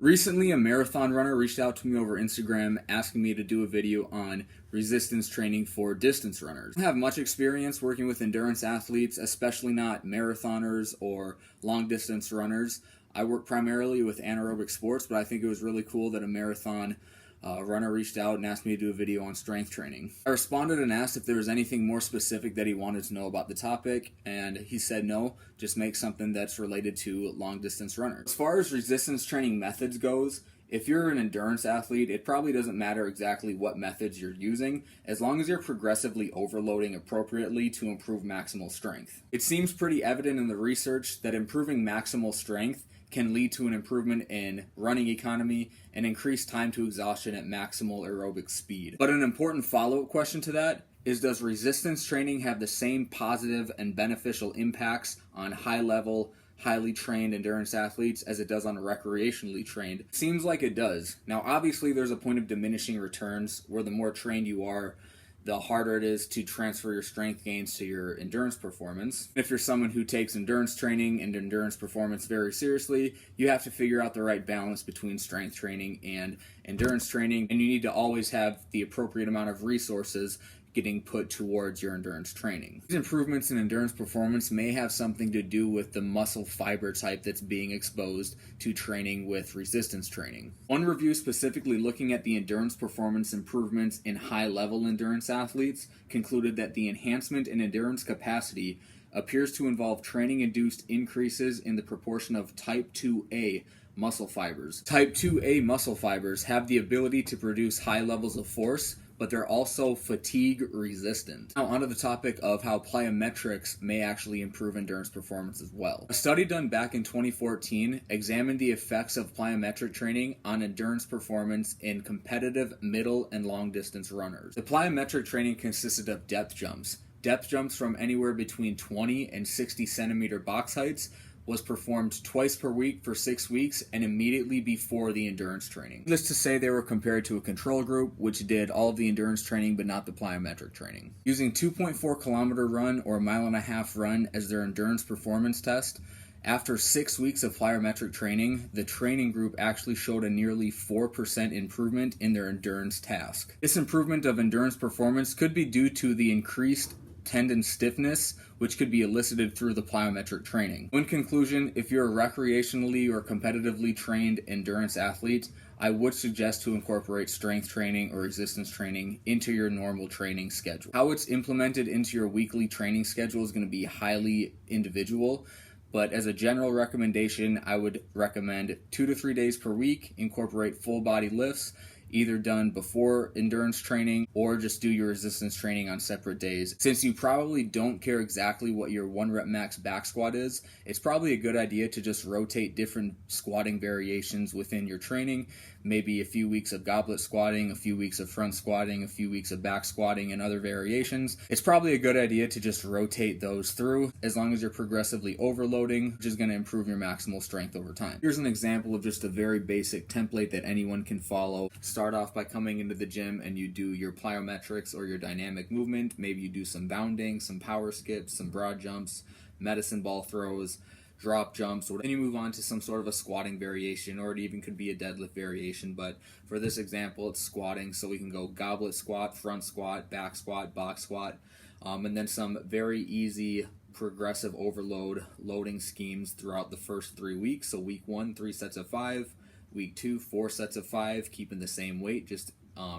Recently, a marathon runner reached out to me over Instagram asking me to do a video on resistance training for distance runners. I don't have much experience working with endurance athletes, especially not marathoners or long distance runners. I work primarily with anaerobic sports, but I think it was really cool that a marathon runner reached out and asked me to do a video on strength training. I responded and asked if there was anything more specific that he wanted to know about the topic, and he said no, just make something that's related to long distance runners. As far as resistance training methods goes, if you're an endurance athlete, it probably doesn't matter exactly what methods you're using, as long as you're progressively overloading appropriately to improve maximal strength. It seems pretty evident in the research that improving maximal strength can lead to an improvement in running economy and increased time to exhaustion at maximal aerobic speed. But an important follow-up question to that is, does resistance training have the same positive and beneficial impacts on high-level, highly trained endurance athletes as it does on recreationally trained? Seems like it does. Now, obviously, there's a point of diminishing returns where the more trained you are, the harder it is to transfer your strength gains to your endurance performance. If you're someone who takes endurance training and endurance performance very seriously, you have to figure out the right balance between strength training and endurance training, and you need to always have the appropriate amount of resources getting put towards your endurance training. These improvements in endurance performance may have something to do with the muscle fiber type that's being exposed to training with resistance training. One review specifically looking at the endurance performance improvements in high-level endurance athletes concluded that the enhancement in endurance capacity appears to involve training-induced increases in the proportion of type 2A muscle fibers. Type 2A muscle fibers have the ability to produce high levels of force, but they're also fatigue resistant. Now onto the topic of how plyometrics may actually improve endurance performance as well. A study done back in 2014 examined the effects of plyometric training on endurance performance in competitive middle and long distance runners. The plyometric training consisted of depth jumps. Depth jumps from anywhere between 20 and 60 centimeter box heights was performed twice per week for 6 weeks and immediately before the endurance training. Needless to say, they were compared to a control group, which did all of the endurance training but not the plyometric training. Using 2.4 kilometer run or a mile-and-a-half run as their endurance performance test, after 6 weeks of plyometric training, the training group actually showed a nearly 4% improvement in their endurance task. This improvement of endurance performance could be due to the increased tendon stiffness, which could be elicited through the plyometric training. In conclusion, if you're a recreationally or competitively trained endurance athlete, I would suggest to incorporate strength training or resistance training into your normal training schedule. How it's implemented into your weekly training schedule is going to be highly individual, but as a general recommendation, I would recommend 2 to 3 days per week, incorporate full body lifts, either done before endurance training or just do your resistance training on separate days. Since you probably don't care exactly what your 1 rep max back squat is, it's probably a good idea to just rotate different squatting variations within your training. Maybe a few weeks of goblet squatting, a few weeks of front squatting, a few weeks of back squatting, and other variations. It's probably a good idea to just rotate those through as long as you're progressively overloading, which is going to improve your maximal strength over time. Here's an example of just a very basic template that anyone can follow. Start off by coming into the gym and you do your plyometrics or your dynamic movement. Maybe you do some bounding, some power skips, some broad jumps, medicine ball throws, drop jumps, or then you move on to some sort of a squatting variation, or it even could be a deadlift variation, but for this example it's squatting, so we can go goblet squat, front squat, back squat, box squat, and then some very easy progressive overload loading schemes throughout the first 3 weeks. So week 1, 3 sets of 5, week 2, 4 sets of 5, keeping the same weight, just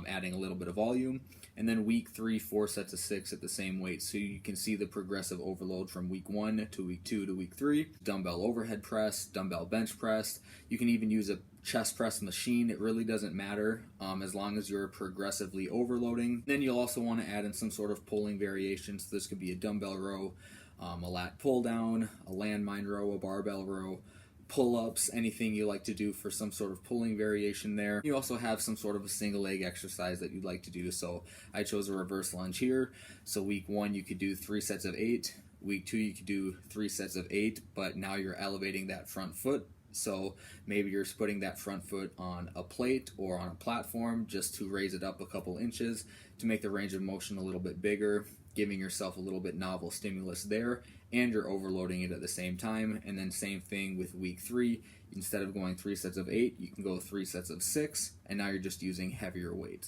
adding a little bit of volume, and then week 3, 4 sets of 6 at the same weight. So you can see the progressive overload from week 1 to week 2 to week 3. Dumbbell overhead press, dumbbell bench press. You can even use a chest press machine. It really doesn't matter as long as you're progressively overloading. Then you'll also want to add in some sort of pulling variations. So this could be a dumbbell row, a lat pull down, a landmine row, a barbell row, pull-ups, anything you like to do for some sort of pulling variation there. You also have some sort of a single leg exercise that you'd like to do. So I chose a reverse lunge here. So week 1 you could do 3 sets of 8. Week 2 you could do 3 sets of 8, but now you're elevating that front foot So maybe you're putting that front foot on a plate or on a platform just to raise it up a couple inches to make the range of motion a little bit bigger, giving yourself a little bit novel stimulus there, and you're overloading it at the same time. And then same thing with week 3. Instead of going 3 sets of 8, you can go 3 sets of 6, and now you're just using heavier weights.